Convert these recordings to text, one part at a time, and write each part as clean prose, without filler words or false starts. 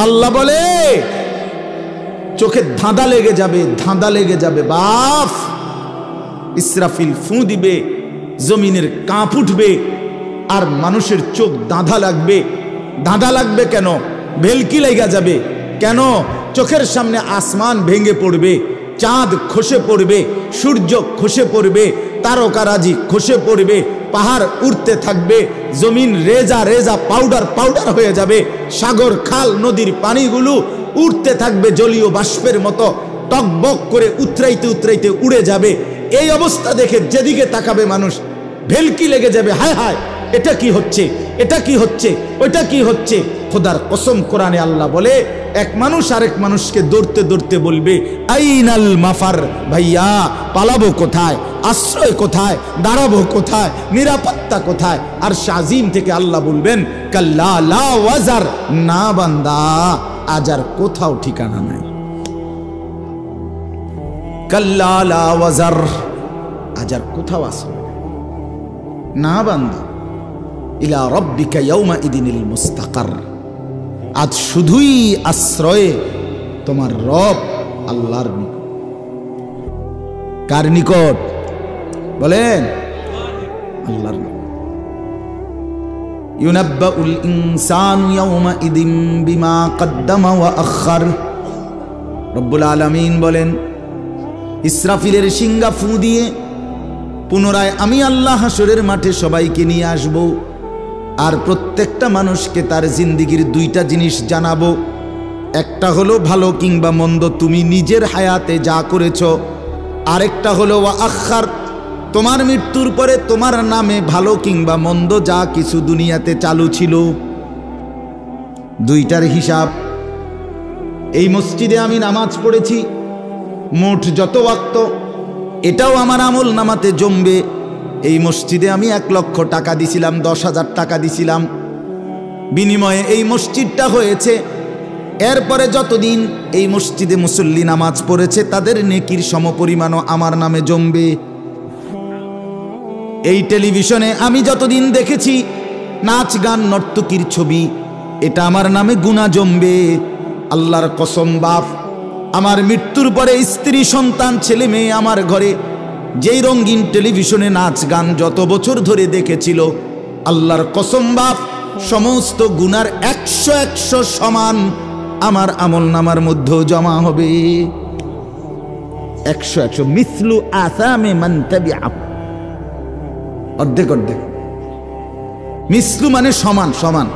আল্লাহ বলে চোখে ধাঁধা লেগে যাবে, ধাঁধা লেগে যাবে বাপ। ইসরাফিল ফু দিবে, জমিনের কাঁপ উঠবে, আর মানুষের চোখ ধাঁধা লাগবে। ধাঁধা লাগবে কেন? ভেলকি লেগে যাবে কেন? চোখের সামনে আসমান ভেঙে পড়বে, চাঁদ খসে পড়বে, সূর্য খসে পড়বে, তারকারাজি খসে পড়বে, পাহাড় উঠতে থাকবে, জমিন রেজা রেজা পাউডার পাউডার হয়ে যাবে, সাগর খাল নদীর পানিগুলো উঠতে থাকবে জলীয় বাষ্পের মতো, টকবক করে উতরাইতে উতরাইতে উড়ে যাবে। এই অবস্থা দেখে যেদিকে তাকাবে মানুষ ভেলকি লেগে যাবে, হায় হায় এটা কি হচ্ছে, এটা কি হচ্ছে, ওইটা কি হচ্ছে। খোদার কসম, কোরআনে আল্লাহ বলে এক মানুষ আরেক মানুষকে দৌড়তে দৌড়তে বলবে আইনাল মাফার, ভাইয়া পালাবো কোথায়, আশ্রয় কোথায়, দাঁড়াবো কোথায়, নিরাপত্তা কোথায়। আর শাজিম থেকে আল্লাহ বলবেন কাল্লা লা ওয়াজার, না বান্দা আজ আর কোথাও ঠিকানা নাই। কাল্লা লা ওয়াজার, আজ আর কোথাও আশ্রয় না বান্দা। ইলা রব্বিকা ইয়াউমা ইদিনিল মুস্তাকার, আজ শুধুই আশ্রয়ে তোমার রব আল্লাহর নিকট। কার নিকট বলেন? আল্লাহর নিকট। ইউনাব্বাউল ইনসানু ইয়াউমা ইদিন বিমা কদ্দামা ওয়া আখার। রব্বুল আলামিন বলেন ইসরাফিলের শিঙ্গা ফু দিয়ে পুনরায় আমি আল্লাহ হাসরের মাঠে সবাইকে নিয়ে আসব, আর প্রত্যেকটা মানুষকে তার জিন্দিগির দুইটা জিনিস জানাবো। একটা হলো ভালো কিংবা মন্দ তুমি নিজের হায়াতে যা করেছ, আরেকটা হলো ওয়া আখার, তোমার মৃত্যুর পরে তোমার নামে ভালো কিংবা মন্দ যা কিছু দুনিয়াতে চালু ছিল, দুইটার হিসাব। এই মসজিদে আমি নামাজ পড়েছি মোট যত ওয়াক্ত, এটাও আমার আমল নামাতে জমবে। এই মসজিদে আমি 1 লক্ষ টাকা দিছিলাম, 10,000 টাকা দিছিলাম, বিনিময়ে এই মসজিদটা হয়েছে। এরপরে যতদিন এই মসজিদে মুসল্লি নামাজ পড়েছে তাদের নেকির সমপরিমাণও আমার নামে জমবে। এই টেলিভিশনে আমি যতদিন দেখেছি নাচ গান নর্তকীর ছবি, এটা আমার নামে গুনাহ জমবে। আল্লাহর কসম বাপ, আমার মৃত্যুর পরে স্ত্রী সন্তান ছেলে মেয়ে আমার ঘরে যেই রঙিন টেলিভিশনে নাচ গান যত বছর ধরে দেখেছিল, আল্লাহর কসম বাপ, সমস্ত গুনার 100 সমান আমার আমল নামার মধ্যেও জমা হবে। 100 মিসলু আসামে মান তাবিআ, অর্ধেক অর্ধেক। মিসলু মানে সমান, সমান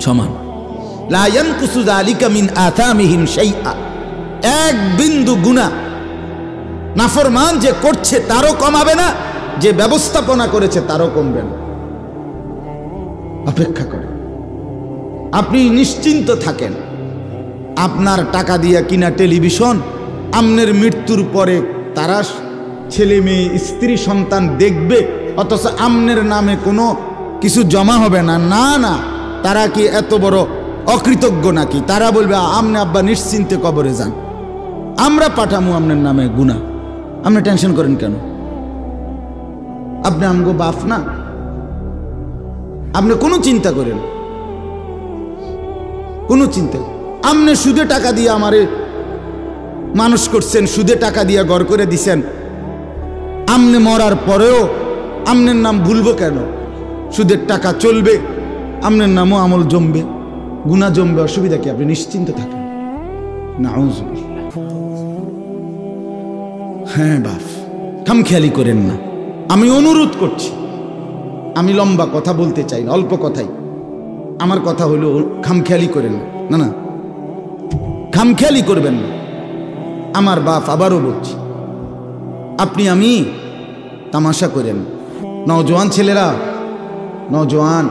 সমান। লা ইয়ানকুসু যালিকা মিন আসামিহিম শাইআ, এক বিন্দু গুনাহ নাফরমান যে করছে তারও কমাবে না, যে ব্যবস্থাপনা করেছে তারও কমবে না। অপেক্ষা করে আপনি নিশ্চিন্ত থাকেন। আপনার টাকা দিয়া কিনা টেলিভিশন আপনার মৃত্যুর পরে তারা ছেলে মেয়ে স্ত্রী সন্তান দেখবে, অথচ আপনার নামে কোনো কিছু জমা হবে না। না না, তারা কি এত বড় অকৃতজ্ঞ নাকি? তারা বলবে আমনে আব্বা নিশ্চিন্তে কবরে যান, আমরা পাঠামু আপনার নামে গুনাহ, আপনি টেনশন করেন কেন? আপনি আমগো বাপ না, আপনি কোনো চিন্তা করেন, কোনো চিন্তা। আপনি সুদে টাকা দিয়ে আমারে মানুষ করছেন, সুদে টাকা দিয়ে ঘর করে দিছেন, আপনি মরার পরেও আপনার নাম ভুলবো কেন? সুদের টাকা চলবে, আপনার নামও আমল জমবে, গুনাহ জমবে, অসুবিধা কি? আপনি নিশ্চিন্ত থাকেন। নাউযুবিল্লাহ। হ্যাঁ বাপ, খামখেয়ালি করেন না, আমি অনুরোধ করছি। আমি লম্বা কথা বলতে চাই না, অল্প কথাই। আমার কথা হলো খামখেয়ালি করেন না, না না, খামখেয়ালি করবেন না। আমার বাপ, আবারও বলছি, আপনি আমি তামাশা করেন। নওজোয়ান ছেলেরা, নওজোয়ান,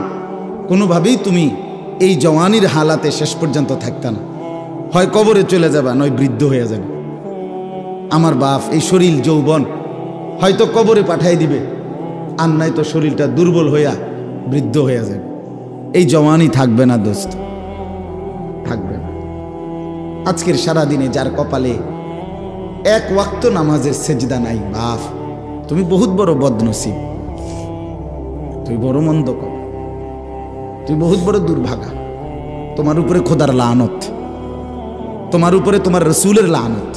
কোনোভাবেই তুমি এই জওয়ানির হালাতে শেষ পর্যন্ত থাকতা না, হয় কবরে চলে যাবা, নয় বৃদ্ধ হয়ে যাবে। আমার বাপ, এই শরীর যৌবন হয়তো কবরে পাঠাই দিবে, আর নাই তো শরীরটা দুর্বল হইয়া বৃদ্ধ হয়ে যাবে। এই জওয়ানি থাকবে না দোস্ত, থাকবে না। আজকের সারাদিনে যার কপালে 1 ওয়াক্ত নামাজের সেজদা নাই, বাপ তুমি বহুত বড় বদনসিব, তুই বড় মন্দ কর, তুই বহুত বড় দুর্ভাগা। তোমার উপরে খোদার লানত, তোমার উপরে তোমার রসুলের লানত,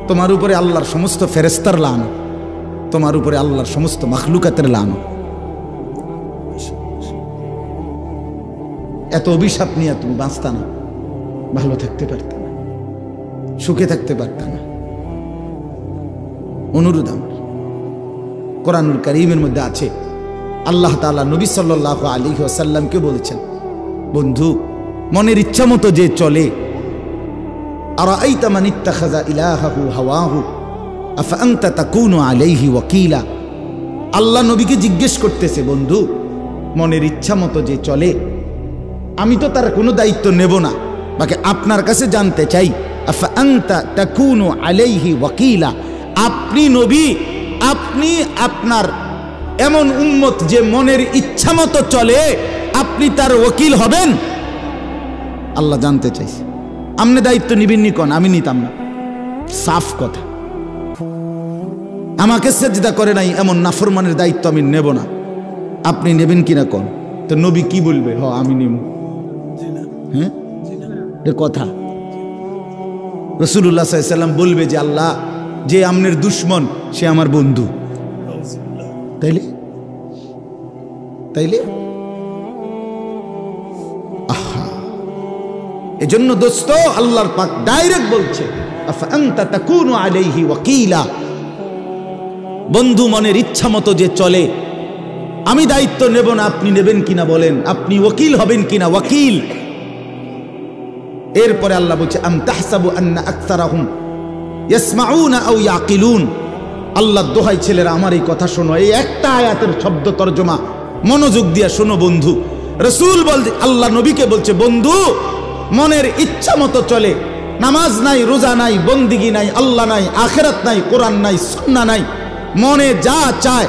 তোমার উপরে আল্লাহর সমস্ত ফেরেস্তার লানত, তোমার উপরে আল্লাহর সমস্ত মাখলুকাতের লানত। এত অভিশাপ নিয়ে তুমি বাঁচতা না, ভালো থাকতে পারতা না, সুখে থাকতে পারতা না। অনুরোধ আমার, কোরআনুল কারীমের মধ্যে আছে, আল্লাহ তাআলা নবী সাল্লাল্লাহু আলাইহি ওয়াসাল্লামকে বলেছেন, বন্ধু মনের ইচ্ছা মতো যে চলে, আরাআইতা মান ইত্তাখাযা ইলাহাহু হাওয়াহু আফা আনতা তাকুনু আলাইহি ওয়াকিলা। আল্লাহ নবীকে জিজ্ঞেস করতেছে, বন্ধু মনের ইচ্ছা মতো যে চলে, আমি তো তার কোনো দায়িত্ব নেব না, বাকি আপনার কাছে জানতে চাই, আফা আনতা তাকুনু আলাইহি ওয়াকিলা, আপনি নবী, আপনি আপনার এমন উম্মত যে মনের ইচ্ছা মতো চলে, আপনি তার ওকিল হবেন? আল্লাহ জানতে চাইছে। আপনি দায়িত্ব নিবেননি কোন? আমি নিতাম না, সাফ কথা। আমাকে সেজদা করে নাই এমন নাফরমানের দায়িত্ব আমি নেব না, আপনি নেবেন কিনা কোন? তো নবী কি বলবে? হ আমি নেব। হ্যাঁ, কথা রাসূলুল্লাহ সাল্লাল্লাহু আলাইহি ওয়াসাল্লাম বলবে যে আল্লাহ, যে আমনের দুশ্মন সে আমার বন্ধু। তাইলে তাইলে আহা, এজন্য দোস্ত আল্লাহর পাক ডাইরেক্ট বলছে, আফা আনতা তাকুনু আলাইহি ওয়াকিলা, বন্ধু মনের ইচ্ছা মতো যে চলে, আমি দায়িত্ব নেব না, আপনি নেবেন কিনা বলেন, আপনি ওকিল হবেন কিনা? ওয়াকিল। এরপরে আল্লাহ বলছে, আম তাহসাবু আন্না আকসারাহুম ইয়াসমাউনা আও ইয়াকিলুন। আল্লাহর দোহাই ছেলেরা আমার এই কথা শোনো, এই একটা আয়াতের শব্দ তরজমা মনোযোগ দিয়া শোনো বন্ধু। রাসূল বলছে, আল্লাহ নবীকে বলছে, বন্ধু মনের ইচ্ছা মতো চলে, নামাজ নাই, রোজা নাই, বন্দিগি নাই, আল্লাহ নাই, আখিরাত নাই, কোরআন নাই, সুন্নাহ নাই, মনে যা চায়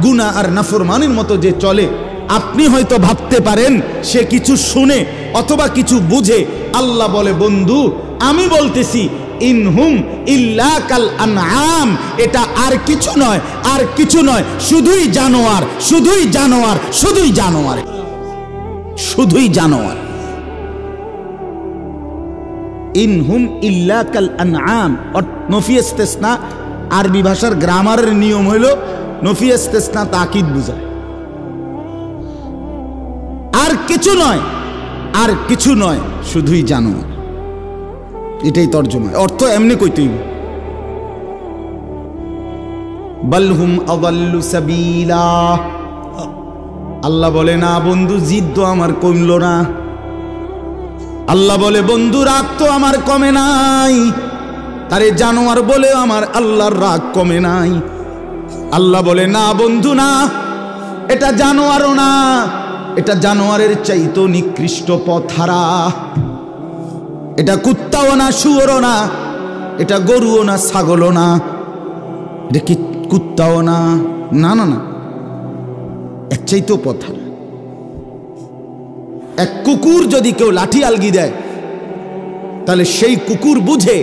গুনাহ আর নাফরমানির মতো যে চলে, আপনি হয়তো ভাবতে পারেন সে কিছু শুনে অথবা কিছু বুঝে। আল্লাহ বলে, বন্ধু আমি বলতেছি, ইনহুম ইল্লা কাল আনআম, এটা আর কিছু নয়, আর কিছু নয়, শুধুই জানোয়ার, শুধুই জানোয়ার, শুধুই জানোয়ার, শুধুই জানোয়ার। ইনহুম ইল্লা কাল আনআম। নফি ইস্তিসনা আরবি ভাষার গ্রামারের নিয়ম হইল নফি ইস্তিসনা তাকিদ বুঝায়। আর কিছু নয়, আর কিছু নয়, শুধুই জানোয়ার, এটাই তর্জমা। অর্থ এমনি কইতেই, বালহুম আযাল্লু সাবিলা। আল্লাহ বলে, না বন্ধু জিদ তো আমার কমল না। আল্লাহ বলে, বন্ধু রাগ তো আমার কমে নাই, তারে জানোয়ার বলে আমার আল্লাহর রাগ কমে নাই। আল্লাহ বলে, না বন্ধু না, এটা জানোয়ারও না, এটা জানোয়ারের চাইতো নিকৃষ্ট পথহারা। এটা কুত্তাও না, শুয়োরও না, এটা গরুও না, ছাগলও না, এটা কি কুত্তাও না, না না না, এর চাইতো পথহারা। এক কুকুর যদি কেউ লাঠি আলগি দেয়, তাহলে সেই কুকুর বুঝে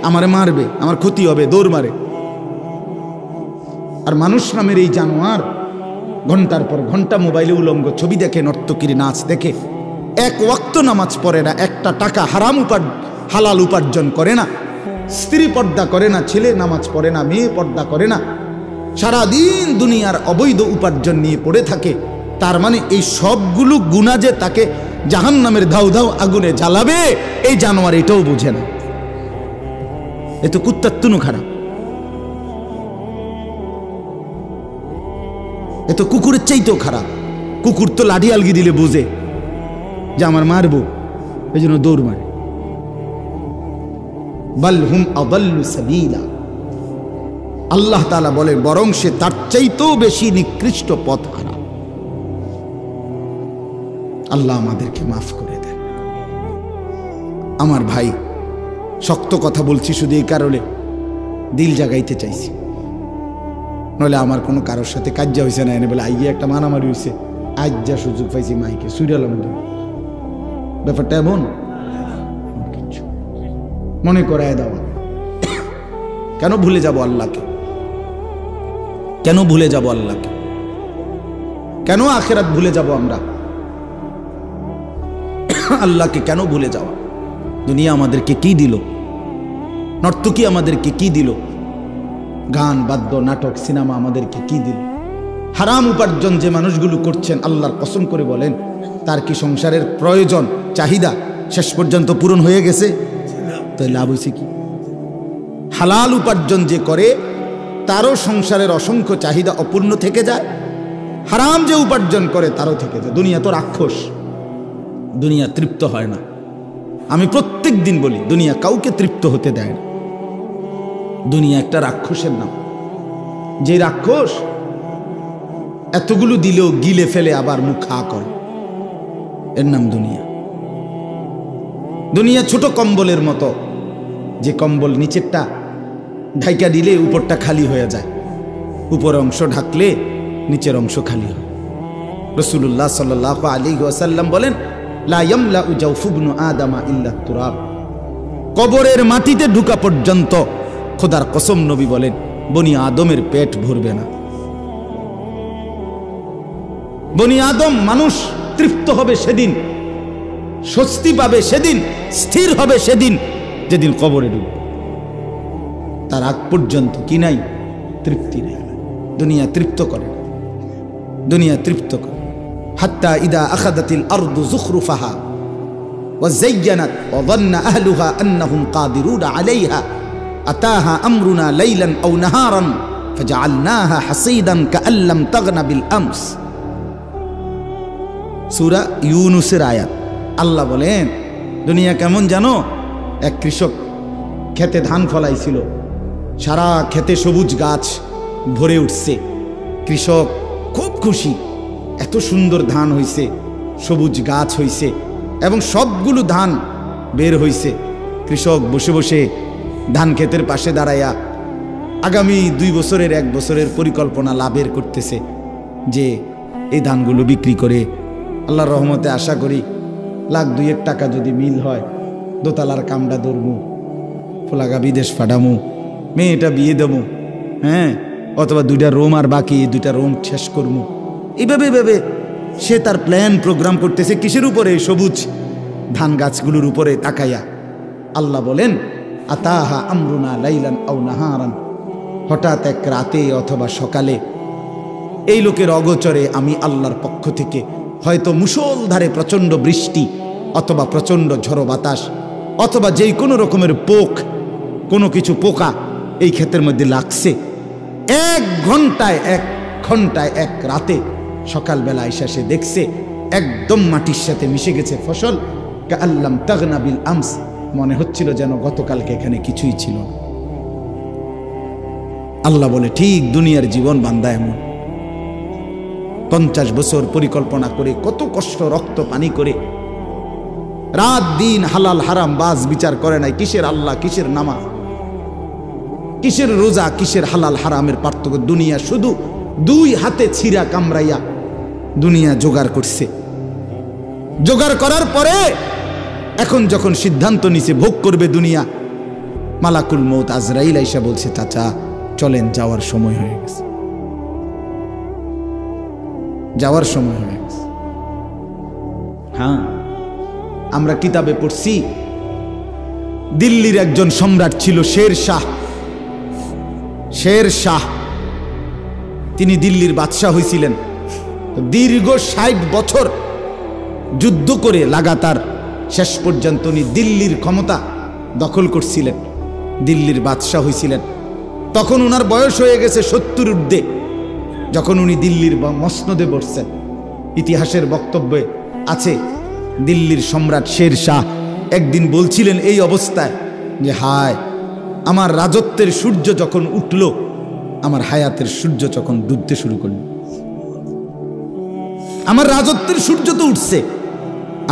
আমারে মারবে, আমার ক্ষতি হবে, দৌড় মারে। আর মানুষ নামের এই জানোয়ার ঘন্টার পর ঘন্টা মোবাইলে উলঙ্গ ছবি দেখে, নর্তকীর নাচ দেখে, এক ওয়াক্ত নামাজ পড়ে না, একটা টাকা হারাম হালাল উপার্জন করে না, স্ত্রী পর্দা করে না, ছেলে নামাজ পড়ে না, মেয়ে পর্দা করে না, সারাদিন দুনিয়ার অবৈধ উপার্জন নিয়ে পড়ে থাকে। তার মানে এই সবগুলো গুনাহ যে তাকে জাহান্নামের ধাউ ধাউ আগুনে জ্বালাবে, এই জানোয়ার এটাও বোঝে না। এ তো কুত্তার তুনু খারাপ, এ তো কুকুরের চাইতেও খারাপ। কুকুর তো লাঠি আলগি দিলে বুঝে যে আমার মারবো, এই জন্য দৌড় মারে। বাল হুম আযাল্লু সাবিলা। আল্লাহ তাআলা বলে, বরং সে তার চাইতেও বেশি নিকৃষ্ট পথ হারা। আল্লাহ আমাদেরকে মাফ করে দেন। আমার ভাই, শক্ত কথা বলছি শুধু এই কারণে, দিল জাগাইতে চাইছি, নইলে আমার কোনো কারোর সাথে কাজ্জা হয়েছে না, এনে বলে আইয়ে একটা মারামারি হয়েছে, আজ যা সুযোগ পাইছি মাইকে সুইরালাম। ব্যাপারটা এমন কিছু মনে করায় দেওয়া। কেন ভুলে যাব আল্লাহকে? কেন ভুলে যাব আল্লাহকে? কেন আখিরাত ভুলে যাব আমরা? আল্লাহকে কেন ভুলে যাওয়া? দুনিয়া আমাদেরকে কি দিল? নর্তকী আমাদেরকে কি দিল? গান, বাদ্য, নাটক, সিনেমা আমাদেরকে কি দিল? হারাম উপার্জন যে মানুষগুলো করছেন, আল্লাহর কসম করে বলেন, তার কি সংসারের প্রয়োজন, চাহিদা শেষ পর্যন্ত পূরণ হয়ে গেছে? তাই লাভ হয়েছে কি? হালাল উপার্জন যে করে তারও সংসারের অসংখ্য চাহিদা অপূর্ণ থেকে যায়। হারাম যে উপার্জন করে তারও থেকে যায়। দুনিয়া তো রাক্ষস, দুনিয়া তৃপ্ত হয় না। আমি প্রত্যেক দিন বলি, দুনিয়া কাউকে তৃপ্ত হতে দেয় না। দুনিয়া একটা রাক্ষসের নাম, যে রাক্ষস এতগুলো দিলেও গিলে ফেলে আবার মুখ খা করে, এর নাম দুনিয়া। দুনিয়া ছোট কম্বলের মতো, যে কম্বল নিচেরটা ঢাইকা দিলে উপরটা খালি হয়ে যায়, উপর অংশ ঢাকলে নিচের অংশ খালি হয়। রাসূলুল্লাহ সাল্লাল্লাহু আলাইহি ওয়াসাল্লাম বলেন, লা ইয়ামলাউ জাওফু ইবনু আদামা ইল্লা তুরাব। কবরের মাটিতে ঢুকা পর্যন্ত খোদার কসম নবী বলেন, বনি আদমের পেট ভরবে না। বনি আদম মানুষ তৃপ্ত হবে সেদিন, স্বস্তি পাবে সেদিন, স্থির হবে সেদিন যেদিন কবরে ঢুকবে। তার আগ পর্যন্ত কি নাই? তৃপ্তি নেই। দুনিয়া তৃপ্ত করে না, দুনিয়া তৃপ্ত করে। হাত্তা ইদা আখাদাতিল আরদু যুখরুফাহা ওয়া যায়্যানাত ওয়া যান্না আহলুহা আন্নাহুম কাদিরুনা আলাইহা আতাহা আমরুনা লাইলান আও নাহারান ফাজআলনাহা হাসীদান কাআল্লাম তাগনা বিল আমস। সূরা ইউনূসের আয়াত। আল্লাহ বলেন, দুনিয়া কেমন জানো? এক কৃষক খেতে ধান ফলাইছিল, সারা খেতে সবুজ গাছ ভরে উঠছে। কৃষক খুব খুশি, এত সুন্দর ধান হইছে, সবুজ গাছ হইছে এবং সবগুলো ধান বের হইছে। কৃষক বসে বসে ধান ক্ষেতের পাশে দাঁড়াইয়া আগামী 2 বছরের 1 বছরের পরিকল্পনা লাভের করতেছে, যে এই ধানগুলো বিক্রি করে আল্লাহর রহমতে আশা করি লাখ 2 টাকা যদি মিল হয়, দোতলার কামড়া ধরমু, ফোলাগা বিদেশ ফাটামু, মেয়েটা বিয়ে দেবো, হ্যাঁ, অথবা 2টা রোম আর বাকি, 2টা রোম শেষ করবো। এইভাবে ভেবে সে তার প্ল্যান প্রোগ্রাম করতেছে। কিসের উপরে? সবুজ ধান গাছগুলোর উপরে তাকাইয়া। আল্লাহ বলেন, আতাহা আমরুনা লাইলান আও নাহারান। হঠাৎ এক রাতে অথবা সকালে এই লোকের অগোচরে আমি আল্লাহর পক্ষ থেকে হয়তো মুষলধারে প্রচণ্ড বৃষ্টি অথবা প্রচণ্ড ঝড়ো বাতাস অথবা যেই কোনো রকমের পোক, কোনো কিছু পোকা এই ক্ষেতের মধ্যে লাগছে। 1 ঘন্টায় 1 ঘন্টায় 1 রাতে সকালবেলা এসে সে দেখছে একদম মাটির সাথে মিশে গেছে ফসল। কাআল্লাম তাগনা বিল আমস, মনে হচ্ছিল যেন গতকালকে এখানে কিছুই ছিল না। আল্লাহ বলে, ঠিক দুনিয়ার জীবন বান্দা এমন। 50 বছর পরিকল্পনা করে, কত কষ্ট, রক্ত পানি করে, রাত দিন হালাল হারাম বাজ বিচার করে নাই। কিসের আল্লাহ, কিসের নামাজ, কিসের রোজা, কিসের হালাল হারামের পার্থক্য? দুনিয়া শুধু 2 হাতে ছিঁড়া কামড়াইয়া দুনিয়া জোগাড় করছে। জোগাড় করার পরে এখন যখন সিদ্ধান্ত নিছে ভোগ করবে দুনিয়া, মালাকুল মউত আজরাইল আইসা বলছে, চাচা চলেন, যাওয়ার সময় হয়ে গেছে, যাওয়ার সময় হয়ে গেছে। হ্যাঁ, আমরা কিতাবে পড়ছি, দিল্লির একজন সম্রাট ছিল শের শাহ। শের শাহ তিনি দিল্লির বাদশাহ হয়েছিলেন। দীর্ঘ 60 বছর যুদ্ধ করে লাগাতার শেষ পর্যন্ত উনি দিল্লির ক্ষমতা দখল করছিলেন, দিল্লির বাদশাহ হয়েছিলেন। তখন ওনার বয়স হয়ে গেছে 70 ঊর্ধ্বে যখন উনি দিল্লির মসনদে বসছেন। ইতিহাসের বক্তব্যে আছে, দিল্লির সম্রাট শের শাহ একদিন বলছিলেন এই অবস্থায় যে, হায়, আমার রাজত্বের সূর্য যখন উঠল, আমার হায়াতের সূর্য যখন ডুবতে শুরু করল। আমার রাজত্বের সূর্য তো উঠছে,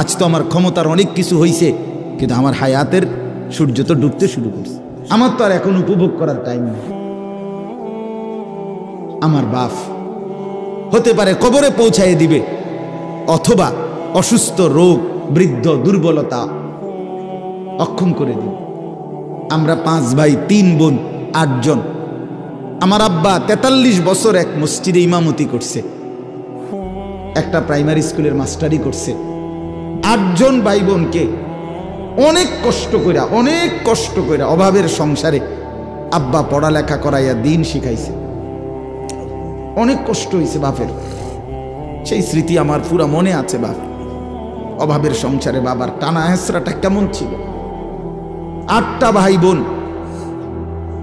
আজ তো আমার ক্ষমতার অনেক কিছু হয়েছে, কিন্তু আমার হায়াতের সূর্য তো ডুবতে শুরু করছে। আমার তো আর এখন উপভোগ করার টাইম নেই। আমার বাপ হতে পারে কবরে পৌঁছায় দিবে, অথবা অসুস্থ, রোগ, বৃদ্ধ, দুর্বলতা অক্ষম করে দিবে। আমরা 5 ভাই 3 বোন 8 জন। আমার আব্বা 43 বছর এক মসজিদে ইমামতি করছে, একটা প্রাইমারি স্কুলের মাস্টারি করছে, 8 জন ভাই বোনকে অনেক কষ্ট কইরা অভাবের সংসারে আব্বা পড়ালেখা করাইয়া দিন শিখাইছে। অনেক কষ্ট হয়েছে বাপের, সেই স্মৃতি আমার পুরা মনে আছে। বাপ অভাবের সংসারে বাবার টানা হেসরাটা কেমন ছিল। 8টা ভাই বোন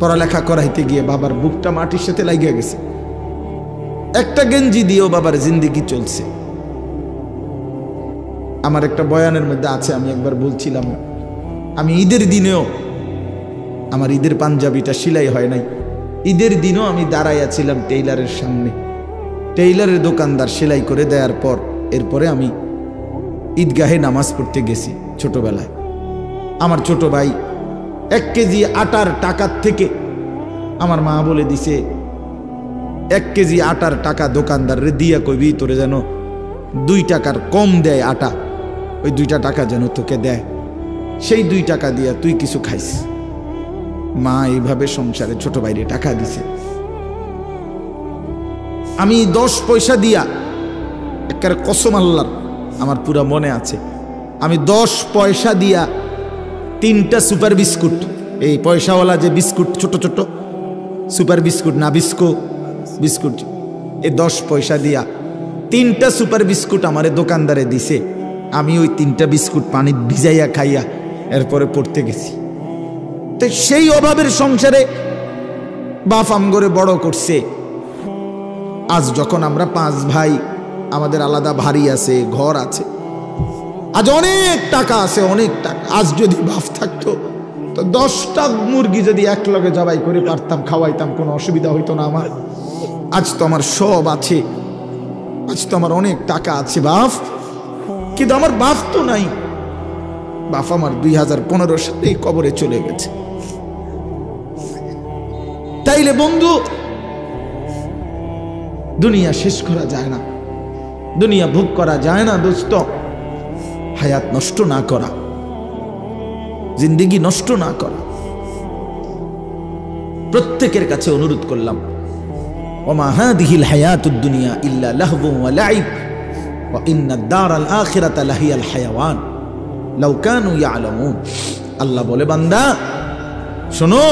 পড়ালেখা করাইতে গিয়ে বাবার বুকটা মাটির সাথে লাগিয়ে গেছে। একটা গেঞ্জি দিয়েও বাবার জিন্দেগি চলছে। আমার একটা বয়ানের মধ্যে আছে, আমি একবার বলছিলাম, আমি ঈদের দিনেও আমার ঈদের পাঞ্জাবিটা সেলাই হয় নাই, ঈদের দিনও আমি দাঁড়াইয়াছিলাম টেইলারের সামনে। টেইলারের দোকানদার সেলাই করে দেওয়ার পর এরপরে আমি ঈদগাহে নামাজ পড়তে গেছি। ছোটবেলায় আমার ছোট ভাই 1 কেজি আটার টাকার থেকে আমার মা বলে দিছে, 1 কেজি আটার টাকা দোকানদারে দিয়া কইবি তোরে যেন 2 টাকার কম দেয় আটা, ওই 2টা টাকা যেন তোকে দেয়, সেই 2 টাকা দিয়া তুই কিছু খাইস। মা এইভাবে সংসারে ছোট ভাইরে টাকা দিছে। আমি 10 পয়সা দিয়া, একের কসম আল্লাহর আমার পুরা মনে আছে, আমি 10 পয়সা দিয়া 3টা সুপার বিস্কুট, এই পয়সাওয়ালা যে বিস্কুট ছোট ছোট সুপার বিস্কুট না বিস্কুট, এই 10 পয়সা দিয়া 3টা সুপার বিস্কুট আমারে দোকানদারে দিছে। আমি ওই 3টা বিস্কুট পানি ভিজাইয়া খাইয়া এরপরে পড়তে গেছি। তো সেই অভাবের সংসারে বাপ আমগরে বড় করছে। আজ যখন আমরা 5 ভাই, আমাদের আলাদা বাড়ি আছে, ঘর আছে, আজ অনেক টাকা আছে, অনেক টাকা। আজ যদি বাপ থাকতো তো 10টা মুরগি যদি একলগে জবাই করে পারতাম, খাওয়াইতাম, কোনো অসুবিধা হইতো না আমার। আজ তো আমার সব আছে, আজ তো আমার অনেক টাকা আছে বাপ, কিন্তু আমার বাপ তো নাই। বাপ আমার 2015 সালে কবরে চলে গেছে। তাইলে বন্ধু, দুনিয়া শেষ করা যায় না, দুনিয়া ভোগ করা যায় না দোস্ত। হায়াত নষ্ট না করা, জিন্দেগি নষ্ট না করা। প্রত্যেকের কাছে অনুরোধ করলাম, ওমা হাদিহিল হায়াতুদ দুনিয়া ইল্লা লাহবু ওয়া লাইব ওয়া ইন্নাদ দারাল আখিরাতা লাহিয়াল হায়াওয়ান লাউ কানু ইয়ালামুন। আল্লাহ বলে, বান্দা শোনো,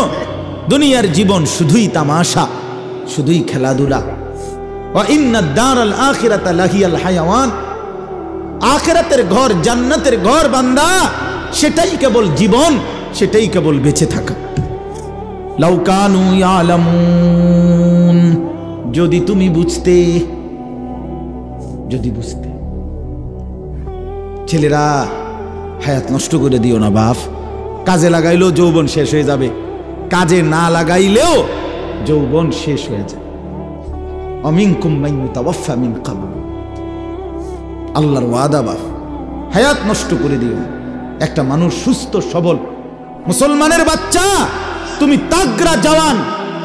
দুনিয়ার জীবন শুধুই তামাশা, শুধুই খেলাধুলা। ওয়া ইন্নাদ দারাল আখিরাতা লাহিয়াল হায়াওয়ান, আখিরাতের ঘর, জান্নাতের ঘর বান্দা, সেটাই কেবল জীবন, সেটাই কেবল বেঁচে থাকা। লাউ কানু ইয়ালামুন, যদি তুমি বুঝতে, যদি বুঝতে। ছেলেরা, হায়াত নষ্ট করে দিও না বাপ। কাজে লাগাইলেও যৌবন শেষ হয়ে যাবে, কাজে না লাগাইলেও যৌবন শেষ হয়ে যায়। অমিনকুম মান ইউতাওয়াফা মিন ক্বাবল, আল্লাহর ওয়াদা বাপ। হায়াত নষ্ট করে দিও। একটা মানুষ সুস্থ সবল মুসলমানের বাচ্চা, তুমি তাগড়া জওয়ান,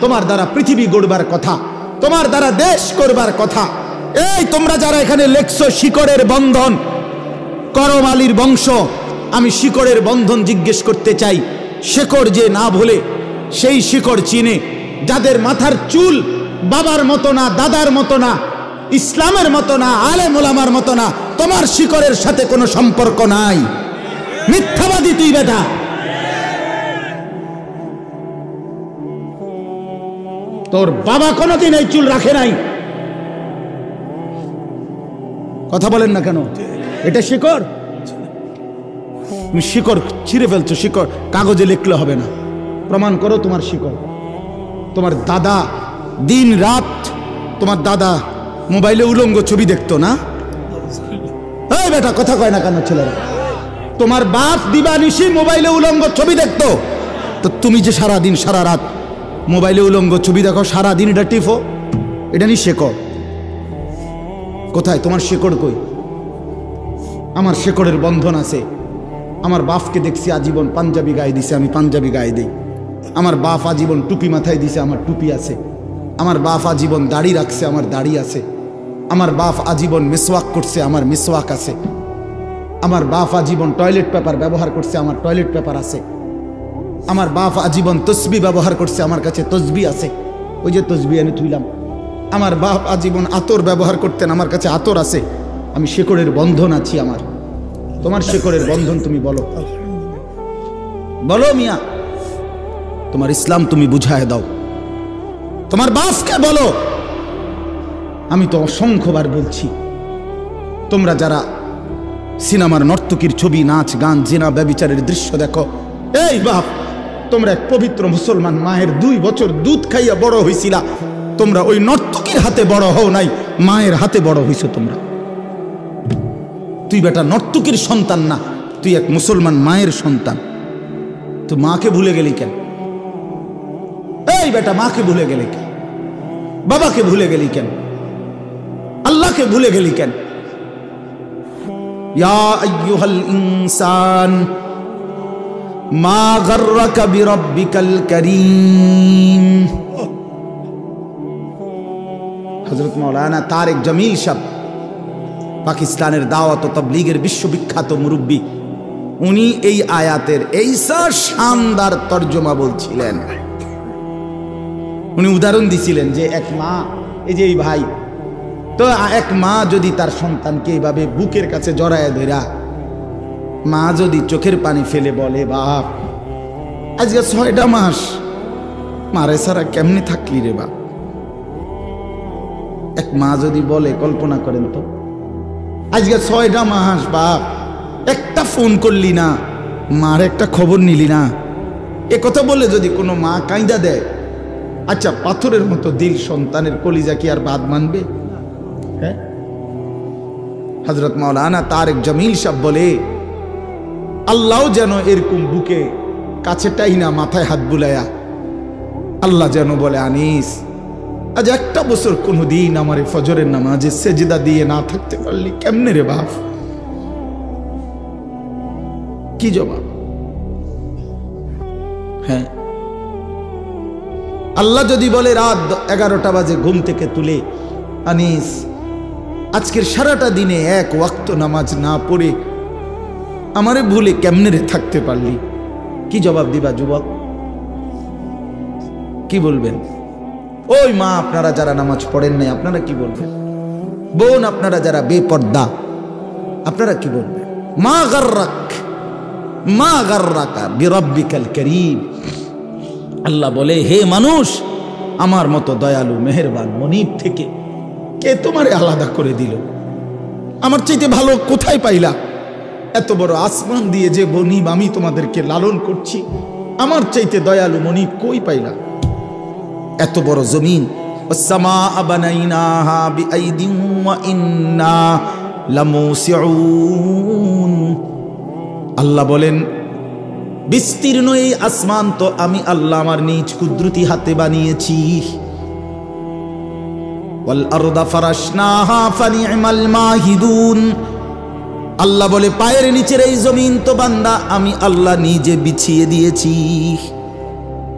তোমার দ্বারা পৃথিবী গড়বার কথা, তোমার দ্বারা দেশ করবার কথা। এই তোমরা যারা এখানে লেখছো শিকড়ের বন্ধন, করম আলীর বংশ, আমি শিকড়ের বন্ধন জিজ্ঞেস করতে চাই। শিকড় যে না ভুলে, সেই শিকড় চিনে, যাদের মাথার চুল বাবার মতো না, দাদার মতো না, ইসলামের মতো না, আলেম ওলামার মতো না, তোমার শিকড়ের সাথে কোনো সম্পর্ক নাই। মিথ্যাবাদী তুই বেটা। তোর বাবা কোনোদিন এই চুল রাখে নাই। কথা বলেন না কেন? এটা শিকড়। তুমি শিকড় ছিঁড়ে ফেলছো। শিকড় কাগজে লিখলে হবে না, প্রমাণ করো তোমার শিকড়। তোমার দাদা দিন রাত, তোমার দাদা মোবাইলে উলঙ্গ ছবি দেখতো না? এই বেটা কথা কয় না কেন ছেলেরা? তোমার বাপ দিবানিশি মোবাইলে উলঙ্গ ছবি দেখতো, তো তুমি যে সারা দিন সারা রাত মোবাইলে উলঙ্গ ছবি দেখো, সারা দিন এটা টিফো, এটা নি শেকড়। কোথায় তোমার শেকড়? কই? আমার শেকড়ের বন্ধন আছে। আমার বাপকে দেখছি আজীবন পাঞ্জাবি গায়ে দিছে, আমি পাঞ্জাবি গায়ে দিই। আমার বাপ আজীবন টুপি মাথায় দিছে, আমার টুপি আছে। আমার বাপ আজীবন দাড়ি রাখছে, আমার দাড়ি আছে। আমার বাপ আজীবন মিসওয়াক করছে, আমার মিসওয়াক আছে। আমার বাপ আজীবন টয়লেট পেপার ব্যবহার করছে, আমার টয়লেট পেপার আছে। আমার বাপ আজীবন তসবি ব্যবহার করছে, আমার কাছে তসবি আছে, ওই যে তসবি এনে তুইলাম। আমার বাপ আজীবন আতর ব্যবহার করতেন, আমার কাছে আতর আছে। আমি শেকড়ের বন্ধন আছি আমার। তোমার শেকড়ের বন্ধন তুমি বলো, বলো মিয়া, তোমার ইসলাম তুমি বুঝায় দাও, তোমার বাপকে বলো। আমি তো অসংখ্যবার বলছি, তোমরা যারা সিনেমার নর্তকীর ছবি, নাচ গান, জিনা ব্যভিচারের দৃশ্য দেখো, এই বাপ, তোমরা এক পবিত্র মুসলমান মায়ের 2 বছর দুধ খাইয়া বড় হইছিলা, তোমরা ওই নর্তকীর হাতে বড় হও নাই, মায়ের হাতে বড় হইছো তোমরা। তুই বেটা নর্তকীর সন্তান না, তুই এক মুসলমান মায়ের সন্তান। তুই মাকে ভুলে গেলি কেন? এই বেটা মাকে ভুলে গেলি কেন? বাবাকে ভুলে গেলি কেন? আল্লাহকে ভুলে গেলি কেন? ইয়া আইয়ুহাল ইনসান মা গাররাকা বিরাব্বিকাল কারীম। হযরত মাওলানা তারেক জামিল সাহেব, পাকিস্তানের দাওয়াত ও তাবলীগের বিশ্ববিখ্যাত মুরব্বী, উনি এই আয়াতের এইসা শানদার তর্জমা বলছিলেন। উনি উদাহরণ দিছিলেন যে এক মা, এই যে এই ভাই, তো এক মা যদি তার সন্তানকে এইভাবে বুকের কাছে জড়ায় ধরা, মা যদি চোখের পানি ফেলে বলে, বাপ আজকে 6টা মাস মারে সারা কেমনে থাকলি রে বাপ। এক মা যদি বলে, কল্পনা করেন তো, আজকে 6টা মাস বাপ একটা ফোন করলি না, মার একটা খবর নিলি না, এ কথা বলে যদি কোনো মা কাঁদা দেয়, আচ্ছা পাথরের মতো দিল সন্তানের কলিজা কি আর বাদ মানবে? হ্যাঁ, হযরত মাওলানা তারেক জামিল সাহেব বলে, আল্লাহ যেন এরকম বুকে কাছেটাই না, মাথায় হাত বুলায়া আল্লাহ যেন বলে, আনিস আজ 1টা বছর কোনোদিন আমার ফজরের নামাজে সেজদা দিয়ে না থাকতে পারলি কেমনে রে বাপ? কি জবাব? হ্যাঁ, আল্লাহ যদি বলে রাত 11টা বাজে ঘুম থেকে তুলে, আনিস আজকের সারাটা দিনে 1 ওয়াক্ত নামাজ না পড়ে আমারে ভুলে কেমনে রে থাকতে পারলি? কি জবাব দিবা যুবক? কি বলবেন? ওই মা আপনারা যারা নামাজ পড়েন নাই, আপনারা কি বলবেন? বোন আপনারা যারা বেপর্দা, আপনারা কি বলবেন? মা গাররাকা বিরাব্বিকাল কারীম। আল্লাহ বলে, হে মানুষ, আমার মতো দয়ালু মেহেরবান মনিব থেকে কে তোমারে আলাদা করে দিল? আমার চাইতে ভালো কোথায় পাইলা? এত বড় আসমান দিয়ে যে মনিব আমি তোমাদেরকে লালন করছি, আমার চাইতে দয়ালু মনিব কই পাইলা? এত বড় জমিন, ওয়াস-সামাআ বানাইনাহা বিআইদিন ওয়া ইন্না লামুসিউন। আল্লাহ বলেন, বিস্তীর্ণ এই আসমান তো আমি আল্লাহ আমার নিজ কুদরতি হাতে বানিয়েছি। ওয়াল আরদা ফারাশনাহা ফানি'মাল মাহিদুন। আল্লাহ বলে, পায়ের নিচের এই জমিন তো বান্দা আমি আল্লাহ নিজে বিছিয়ে দিয়েছি।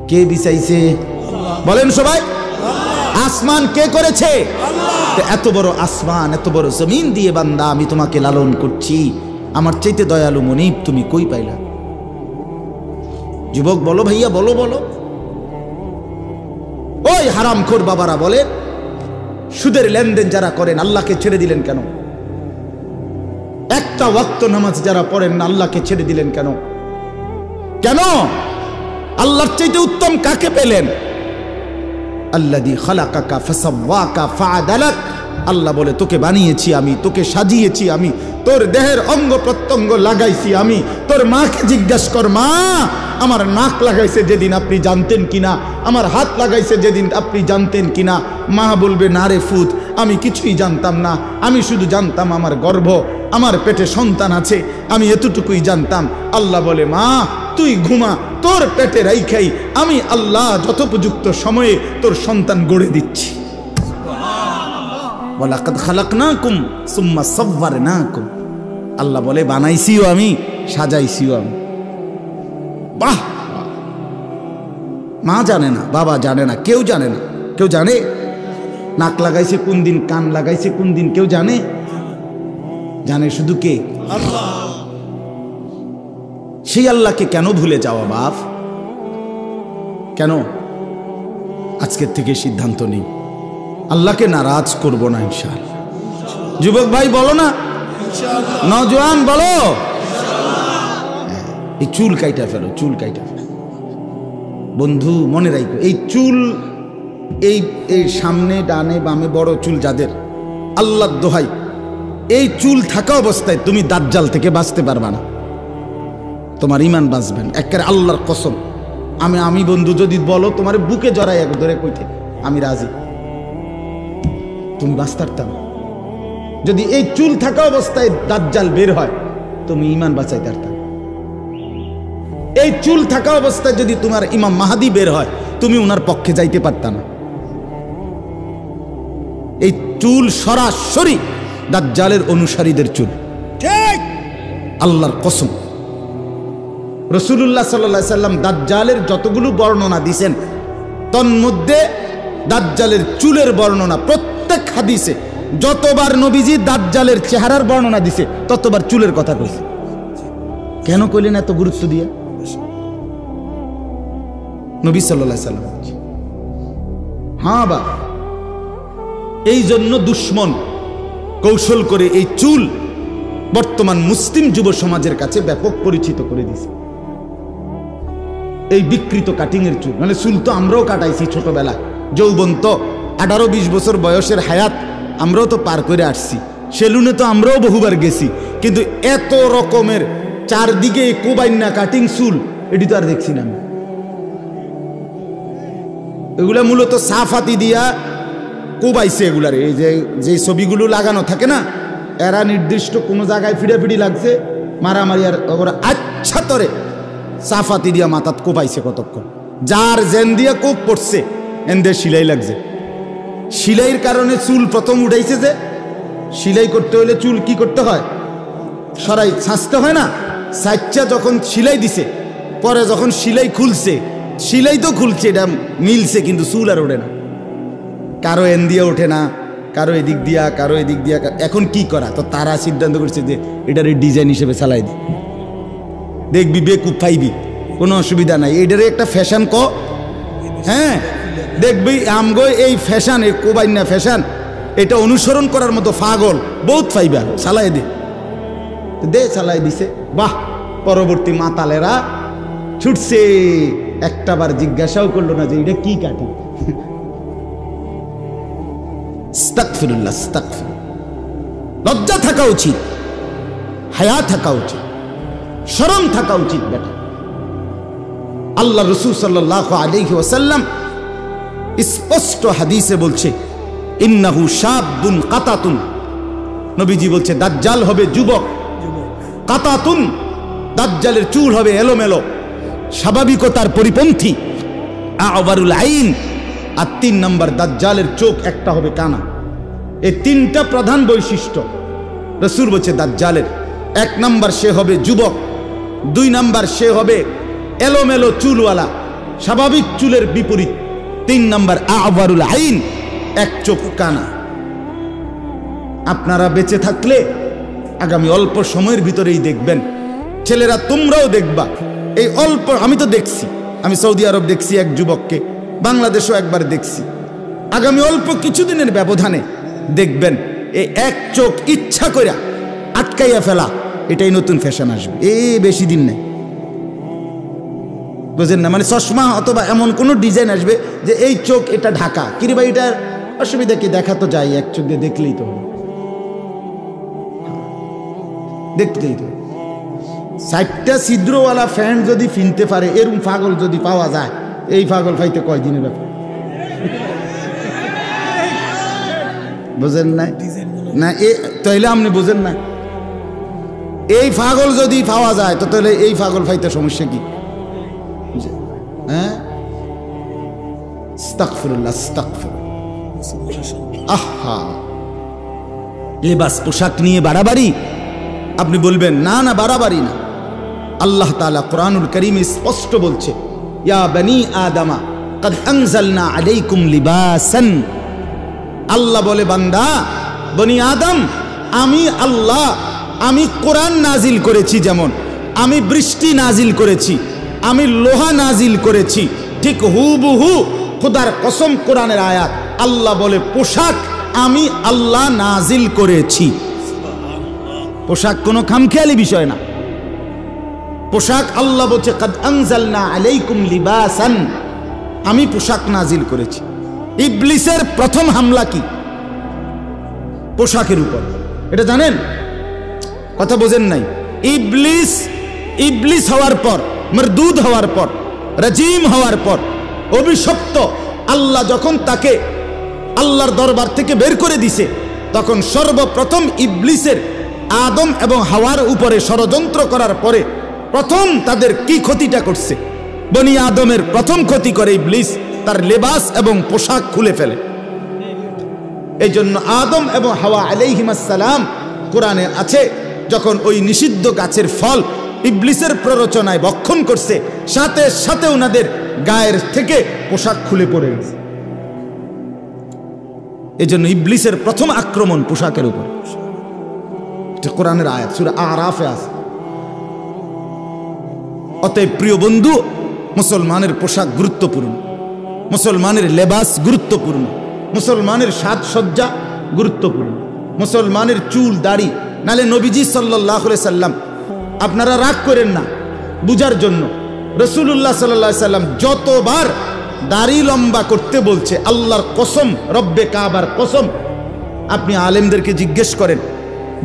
কে বিছাইছে? বলেন সবাই, আসমান কে করেছে? এত বড় আসমান, এত বড় জমিন দিয়ে বান্দা আমি তোমাকে লালন করছি, আমার চাইতে দয়ালু মনিব তুমি কই পাইলা? যুবক বলো, ভাইয়া বলো, বলো। ওই হারামখোর বাবারা বলেন, সুদের লেনদেন যারা করেন আল্লাহকে ছেড়ে দিলেন কেন? 1টা ওয়াক্ত নামাজ যারা পড়েন না, আল্লাহকে ছেড়ে দিলেন কেন? কেন? আল্লাহর চাইতে উত্তম কাকে পেলেন? আল্লাযী খালাকাকা ফাসাওয়াকা ফাআদালাক। আল্লাহ বলে, তোকে বানিয়েছি আমি, তোকে সাজিয়েছি আমি, তোর দেহের অঙ্গ প্রত্যঙ্গ লাগাইছি আমি। তোর মাকে জিজ্ঞাসা কর, মা আমার নাক লাগাইছে যেদিন আপনি জানতেন কিনা, আমার হাত লাগাইছে যেদিন আপনি জানতেন কিনা? মা বলবে, না রে ফুত, আমি কিছুই জানতাম না, আমি শুধু জানতাম আমার গর্ভ, আমার পেটে সন্তান আছে, আমি এতটুকুই জানতাম। আল্লাহ বলে, মা তুই ঘুমা, তোর পেটে রাইখাই আমি আল্লাহ যথোপযুক্ত সময়ে তোর সন্তান গড়ে দিচ্ছি। ওয়ালাকাদ খালাকনাকুম সুম্মা সাওয়ারনাকুম। আল্লাহ বলে, বানাইছিও আমি, সাজাইছিও আমি। বাহ! মা জানে না, বাবা জানে না, কেউ জানে না। কেউ জানে নাক লাগাইছে কোন দিন, কান লাগাইছে কোন দিন? কেউ জানে? জানে শুধু কে? আল্লাহ। সেই আল্লাহকে কেন ভুলে যাওয়া বাপ? কেন? আজকের থেকে সিদ্ধান্ত নেই, আল্লাহকে নারাজ করব না ইনশাআল্লাহ। যুবক ভাই বলো না, নওজোয়ান বলো। এই চুল কাইটা ফেলো, চুল কাইটা ফেলো। বন্ধু মনে রাখো, এই চুল, এই এই সামনে ডানে বামে বড় চুল যাদের, আল্লাহর দোহাই, এই চুল থাকা অবস্থায় তুমি দাজ্জাল থেকে বাঁচতে পারবা না, তোমার ঈমান বাঁচবেন একেবারে আল্লাহর কসম। আমি বন্ধু যদি বলো তোমার বুকে জড়াই এক ধরে কইতে আমি রাজি, তুমি বাঁচতে পারতাম। যদি এই চুল থাকা অবস্থায় দাজ্জাল বের হয় তুমি ঈমান বাঁচাইতে পারতাম। এই চুল থাকা অবস্থায় যদি তোমার ইমাম মাহাদি বের হয় তুমি উনার পক্ষে যাইতে পারতা না। এই চুল সরাসরি দাজ্জালের অনুসারীদের চুল, ঠিক আল্লাহর কসম। রাসূলুল্লাহ সাল্লাল্লাহু আলাইহি সাল্লাম দাজ্জালের যতগুলো বর্ণনা দিয়েছেন তন্মধ্যে দাজ্জালের চুলের বর্ণনা প্রত্যেক হাদিসে যতবার নবীজি দাজ্জালের চেহারার বর্ণনা দিছে ততবার চুলের কথা কইছে। কেন কইলেন এত গুরুত্ব দিয়ে? নবী সাল্লাল্লাহু আলাইহি সাল্লাম, হ্যাঁ বা এই জন্য দুশ্মন কৌশল করে এই চুল বর্তমান মুসলিম যুব সমাজের কাছে ব্যাপক পরিচিত করে দিয়েছে। এই বিকৃত কাটিং এর চুল, মানে চুল তো আমরাও কাটাইছি ছোটবেলা, যৌবন তো 18-20 বছর বয়সের হায়াত আমরাও তো পার করে আসছি, সেলুনে তো আমরাও বহুবার গেছি, কিন্তু এত রকমের চারদিকে কোবাইন্না কাটিং চুল এটি তো আর দেখছি না। এগুলা মূলত সাফাতি দিয়া কোবাইছে এগুলার, এই যে ছবিগুলো লাগানো থাকে না, এরা নির্দিষ্ট কোনো জায়গায় ফিড়াফিড়ি লাগছে মারামারি, আর ওরা আচ্ছা তরে সাফাতি দিয়া মাথাত কোপাইছে কতক্ষণ, যার জেন দিয়া কোপ পড়ছে এনদের সিলাই লাগছে। সিলাইয়ের কারণে চুল প্রথম উঠাইছে, যে সিলাই করতে হলে চুল কি করতে হয়, সরাই ছাঁচতে হয় না, সাইচ্চা যখন সিলাই দিছে, পরে যখন সিলাই খুলছে, সিলাই তো খুলছে, এটা মিলছে, কিন্তু চুল আর ওঠে না, কারো এন দিয়ে ওঠে না, কারো এদিক দিয়া, কারো এদিক দিয়া। এখন কি করা, তো তারা সিদ্ধান্ত করছে যে এটার ডিজাইন হিসেবে চালাই দি, দেখবি বেকুব পাইবি, কোনো অসুবিধা নাই, এটারে একটা ফ্যাশন ক, হ্যাঁ দেখবি আমগো এই ফ্যাশন, এই কোবাইন্না ফ্যাশন, এটা অনুসরণ করার মতো পাগল বহুত পাইবা, চালাই দে চালাই দিছে। বাহ, পরবর্তী মাতালেরা ছুটছে, একটাবার জিজ্ঞাসাও করলো না যে এটা কি কাটি। আস্তাগফিরুল্লাহ, আস্তাগফিরুল্লাহ। লজ্জা থাকা উচিত, হায়া থাকা উচিত, শরম থাকা উচিত বেটা। আল্লাহ রাসূল সাল্লাল্লাহু আলাইহি ওয়াসাল্লাম স্পষ্ট হাদিসে বলছে, ইন্নাহু শাবুন কাতাতুন, নবীজি বলছে দাজ্জাল হবে যুবক, কাতাতুন দাজ্জালের চুল হবে এলোমেলো, স্বাভাবিকতার পরিপন্থী, আওয়ারুল আইন, আর 3 নম্বর দাজ্জালের চোখ একটা হবে কানা। এই 3টা প্রধান বৈশিষ্ট্য রাসূল বলছে দাজ্জালের। 1 নম্বর সে হবে যুবক, 2 নম্বর সে হবে এলোমেলো চুলওয়ালা, স্বাভাবিক চুলের বিপরীত, 3 নম্বর আওয়ারুল আইন, এক চোখ কানা। আপনারা বেঁচে থাকলে আগামী অল্প সময়ের ভিতরেই দেখবেন, ছেলেরা তোমরাও দেখবা, এই অল্প, আমি তো দেখছি, আমি সৌদি আরব দেখছি এক যুবককে, বাংলাদেশও একবার দেখছি, আগামী অল্প কিছুদিনের ব্যবধানে দেখবেন এই এক চোখ ইচ্ছা করে আটকাইয়া ফেলা, এটাই নতুন ফ্যাশন আসবে, বেশি দিন নেই, বুঝেন না? মানে চশমা অথবা এমন কোনো ডিজাইন আসবে যে এই চোখ এটা ঢাকা, কিরে ভাই এটার অসুবিধা কি, দেখা তো যায়, এক চোখ দিয়ে দেখলেই তো হলো, দেখতেই তো। 60টা ছিদ্রওয়ালা ফ্যান যদি কিনতে পারে, এরকম পাগল যদি পাওয়া যায়, এই পাগল পাইতে কয়দিনের ব্যাপার, বুঝেন না? না তাইলে আপনি বুঝেন না, এই পাগল যদি পাওয়া যায় তো তাহলে এই পাগল পাইতে সমস্যা কি? হ্যাঁ, আস্তাগফিরুল্লাহ, আস্তাগফিরুল্লাহ। আহা, লেবাস পোশাক নিয়ে বাড়াবাড়ি, আপনি বলবেন না না বাড়াবাড়ি না, আল্লাহ তাআলা কোরআনুল কারীমে স্পষ্ট বলছে, ইয়া বনি আদমা কদ আনজালনা আলাইকুম লিবাসান। আল্লাহ বলে, বান্দা বনি আদম, আমি আল্লাহ, আমি কোরআন নাজিল করেছি, যেমন আমি বৃষ্টি নাজিল করেছি, আমি লোহা নাজিল করেছি, ঠিক হুবহু খোদার কসম কোরআনের আয়াত, আল্লাহ বলে পোশাক আমি আল্লাহ নাজিল করেছি। পোশাক কোনো খামখেয়ালি বিষয় না, পোশাক আল্লাহ বলছে কাদ আনজালনা আলাইকুম লিবাসান, আমি পোশাক নাজিল করেছি। ইবলিসের প্রথম হামলা কি? পোশাকের উপর। এটা জানেন? কথা বোঝেন নাই? ইবলিস হওয়ার পর, মরদুদ হওয়ার পর, রাজিম হওয়ার পর, অভিশপ্ত, আল্লাহ যখন তাকে আল্লাহর দরবার থেকে বের করে দিছে, তখন সর্বপ্রথম ইবলিসের আদম এবং হাওয়ার উপরে ষড়যন্ত্র করার পরে প্রথম তাদের কি ক্ষতিটা করছে? বনি আদমের প্রথম ক্ষতি করে ইবলিস, তার লেবাস এবং পোশাক খুলে ফেলে। এই জন্য আদম এবং হাওয়া আলাইহিমাস সালাম, কোরআনে আছে, যখন ওই নিষিদ্ধ গাছের ফল ইবলিসের প্ররোচনায় ভক্ষণ করছে, সাথে সাথে ওনাদের গায়ের থেকে পোশাক খুলে পড়ে গেছে। এই জন্য ইবলিসের প্রথম আক্রমণ পোশাকের উপর। এটা কোরআনের আয়াত, সূরা আরাফে আছে। অতএব প্রিয় বন্ধু, মুসলমানের পোশাক গুরুত্বপূর্ণ, মুসলমানের লেবাস গুরুত্বপূর্ণ, মুসলমানের সাজসজ্জা গুরুত্বপূর্ণ, মুসলমানের চুল দাড়ি। নালে নবীজি সাল্লাল্লাহু আলাইহি সাল্লাম, আপনারা রাগ করেন না, বুঝার জন্য, রাসূলুল্লাহ সাল্লাল্লাহু আলাইহি সাল্লাম যতবার দাড়ি লম্বা করতে বলছে, আল্লাহর কসম, রব্বে কাবার কসম, আপনি আলেমদেরকে জিজ্ঞেস করেন,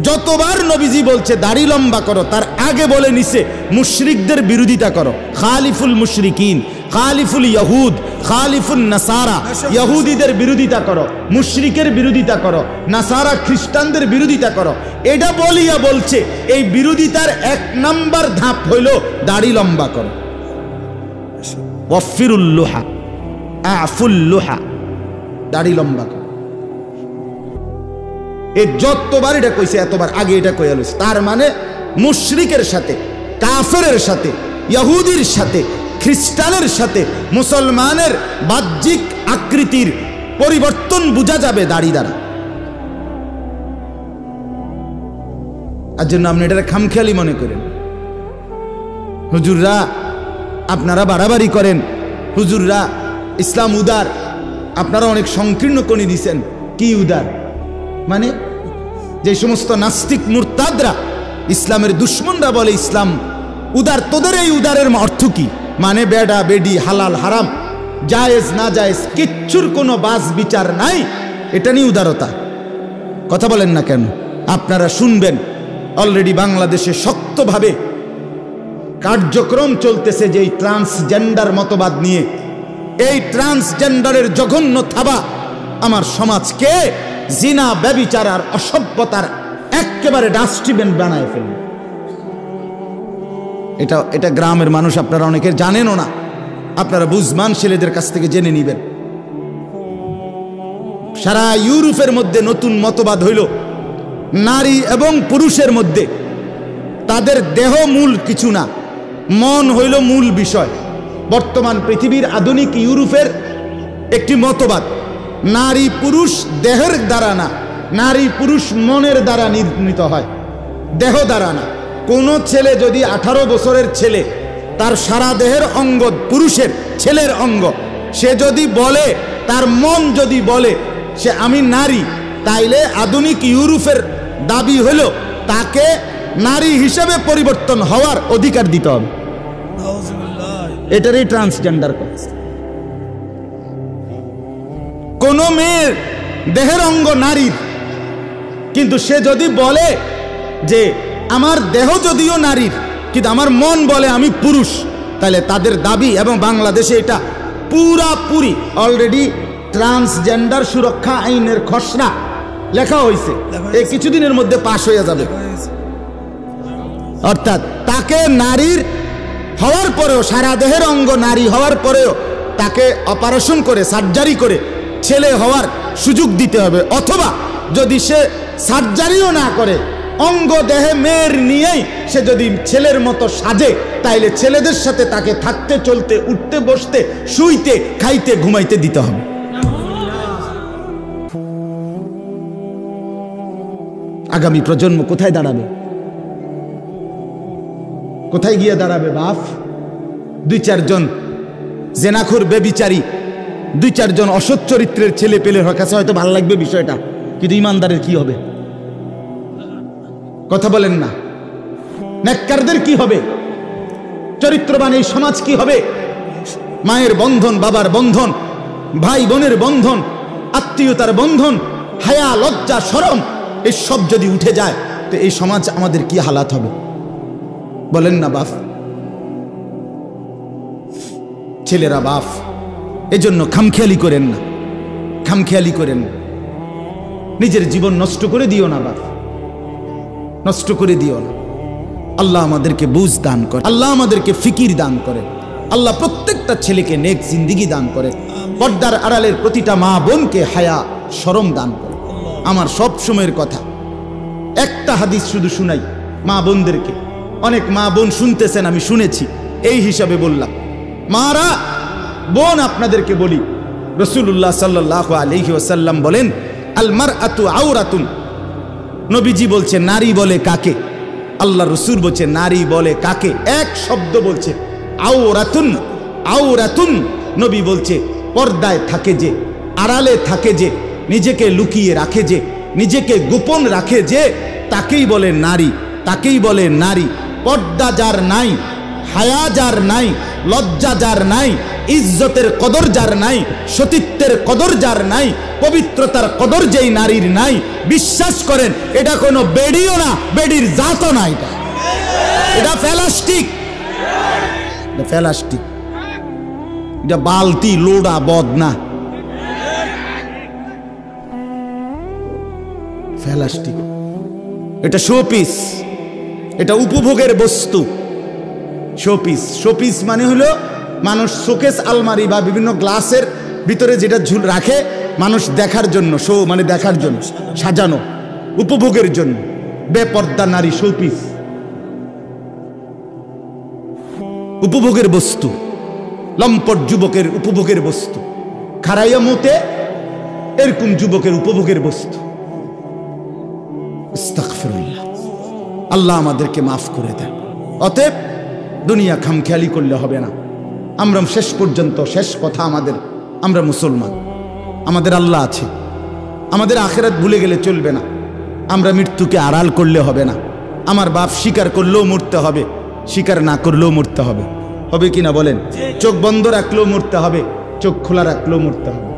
যতবার নবীজি বলছে দাড়ি লম্বা করো, তার আগে বলে নিছে মুশরিকদের বিরোধিতা করো। খালিফুল মুশরিকিন, খালিফুল ইয়াহুদ, খালিফুল নাসারা, ইহুদিদের বিরোধিতা করো, মুশরিকের বিরোধিতা করো, নাসারা খ্রিস্টানদের বিরোধিতা করো। এটা বলিয়া বলছে এই বিরোধিতার এক নাম্বার ধাপ হইল দাড়ি লম্বা করো। ওয়াফিরুল লুহা, আফুল লুহা, দাড়ি লম্বা করো। এই যতবার এটা কইছে এতবার আগে এটা কইয়া লইছে। তার মানে মুশরিকের সাথে, কাফেরের সাথে, ইহুদির সাথে, খ্রিস্টানের সাথে মুসলমানের বাহ্যিক আকৃতির পরিবর্তন বোঝা যাবে দাড়ি দ্বারা। আর জন্য আপনি এটা খামখেয়ালি মনে করেন। হুজুররা আপনারা বাড়াবাড়ি করেন, হুজুররা ইসলাম উদার, আপনারা অনেক সংকীর্ণ করে দিছেন। কি উদার? মানে যে সমস্ত নাস্তিক মুরতাদরা, ইসলামের দুশ্মনরা বলে ইসলাম উদার, তোদের এই উদারের অর্থ কি? মানে বেডা বেডি, হালাল হারাম, জায়েজ না জায়েজ, কিচ্ছুর কোনো বাস বিচার নাই, এটা নিয়ে উদারতা। কথা বলেন না কেন? আপনারা শুনবেন, অলরেডি বাংলাদেশে শক্তভাবে কার্যক্রম চলতেছে যে এই ট্রান্সজেন্ডার মতবাদ নিয়ে। এই ট্রান্সজেন্ডারের জঘন্য থাবা আমার সমাজকে জিনা, ব্যভিচার আর অসভ্যতার একেবারে ডাস্টবিন বানায় ফেলবে। এটা গ্রামের মানুষ আপনারা অনেকে জানেনও না, আপনারা বুঝমান ছেলেদের কাছ থেকে জেনে নিবেন। সারা ইউরোপের মধ্যে নতুন মতবাদ হইল নারী এবং পুরুষের মধ্যে তাদের দেহ মূল কিছু না, মন হইল মূল বিষয়। বর্তমান পৃথিবীর আধুনিক ইউরোপের একটি মতবাদ, নারী পুরুষ দেহের দ্বারা না, নারী পুরুষ মনের দ্বারা নির্মিত হয়, দেহ দ্বারা না। কোনো ছেলে যদি 18 বছরের ছেলে, তার সারা দেহের অঙ্গ পুরুষের, ছেলের অঙ্গ, সে যদি বলে, তার মন যদি বলে সে আমি নারী, তাইলে আধুনিক ইউরোপের দাবি হল তাকে নারী হিসেবে পরিবর্তন হওয়ার অধিকার দিতে হবে। এটারই ট্রান্সজেন্ডার কথা। কোন মেয়ের দেহের অঙ্গ নারীর, কিন্তু সে যদি বলে যে আমার দেহ যদিও নারীর, কিন্তু আমার মন বলে আমি পুরুষ, তাহলে তাদের দাবি, এবং বাংলাদেশে এটা পুরাপুরি অলরেডি ট্রান্সজেন্ডার সুরক্ষা আইনের খসড়া লেখা হয়েছে, এই কিছুদিনের মধ্যে পাশ হয়ে যাবে। অর্থাৎ তাকে নারীর হওয়ার পরেও, সারা দেহের অঙ্গ নারী হওয়ার পরেও তাকে অপারেশন করে, সার্জারি করে ছেলে হওয়ার সুযোগ দিতে হবে। অথবা যদি সে সার্জারিও না করে, অঙ্গ দেহে মেয়ের নিয়েই সে যদি ছেলের মতো সাজে, তাইলে ছেলেদের সাথে তাকে থাকতে, চলতে, উঠতে, বসতে, শুইতে, খাইতে, ঘুমাইতে দিতে হবে। আগামী প্রজন্ম কোথায় দাঁড়াবে? কোথায় গিয়ে দাঁড়াবে বাপ? 2-4 জন জেনাখোর বেবিচারী, 2-4 জন অসৎ চরিত্রের ছেলে পেলে কাছে হয়তো ভালো লাগবে বিষয়টা, কিন্তু ইমানদারের কি হবে? কথা বলেন না। নেককারদের কি হবে? চরিত্রবান এই সমাজ কি হবে? মায়ের বন্ধন, বাবার বন্ধন, ভাই বোনের বন্ধন, আত্মীয়তার বন্ধন, হায়া, লজ্জা, শরম, এই সব যদি উঠে যায় তো এই সমাজ আমাদের কি হালাত হবে বলেন না বাপ? ছেলেরা বাপ, এজন্য খামখেয়ালি করেন না, খামখেয়ালি করেন না। নিজের জীবন নষ্ট করে দিও না বাপ, নষ্ট করে দিও না। আল্লাহ আমাদেরকে বুঝ দান করে, আল্লাহ আমাদেরকে ফিকির দান করে, আল্লাহ প্রত্যেকটা ছেলেকে নেক জিন্দিগি দান করে, পর্দার আড়ালের প্রতিটা মা বোনকে হায়া শরম দান করে। আমার সব সময়ের কথা, একটা হাদিস শুধু শুনাই মা বোনদেরকে। অনেক মা বোন শুনতেছেন, আমি শুনেছি, এই হিসাবে বললাম। মারা বোন, আপনাদেরকে বলি, রাসূলুল্লাহ সাল্লাল্লাহু আলাইহি ওয়াসাল্লাম বলেন, আল মারআতু আওরাতুন। নবীজি বলছে নারী বলে কাকে? আল্লাহ রসুল বলছে নারী বলে কাকে? এক শব্দ বলছে, আওরাতুন। আওরাতুন, নবী বলছে পর্দায় থাকে যে, আড়ালে থাকে যে, নিজেকে লুকিয়ে রাখে যে, নিজেকে গোপন রাখে যে, তাকেই বলে নারী, তাকেই বলে নারী। পর্দা যার নাই, হায়া যার নাই, লজ্জা যার নাই, ইজ্জতের কদর যার নাই, সতীত্বের কদর যার নাই, পবিত্রতার কদর যেই নারীর নাই, বিশ্বাস করেন এটা কোনো বেডিও না, বেডির জাতও না, এটা প্লাস্টিক, প্লাস্টিক, এটা বালতি লোড়া বদনা, প্লাস্টিক। এটা শোপিস, এটা উপভোগের বস্তু। শোপিস, শোপিস মানে হলো মানুষ শোকেস, আলমারি বা বিভিন্ন গ্লাসের ভিতরে যেটা ঝুল রাখে মানুষ দেখার জন্য, শো মানে দেখার জন্য, সাজানো, উপভোগের জন্য। বেপর্দা নারী শোপিস, উপভোগের বস্তু। লম্পট যুবকের উপভোগের বস্তু, খারাইয়া মতে এরকম যুবকের উপভোগের বস্তু। আস্তাগফিরুল্লাহ, আল্লাহ আমাদেরকে মাফ করে দেন। অতএব দুনিয়া খামখেয়ালি করলে হবে না। আমরা শেষ পর্যন্ত, শেষ কথা আমাদের, আমরা মুসলমান, আমাদের আল্লাহ আছে, আমাদের আখিরাত ভুলে গেলে চলবে না। আমরা মৃত্যুকে আড়াল করলে হবে না। আমার বাপ স্বীকার করলেও মরতে হবে, স্বীকার না করলেও মরতে হবে। হবে কিনা বলেন? চোখ বন্ধ রাখলেও মরতে হবে, চোখ খোলা রাখলেও মরতে হবে।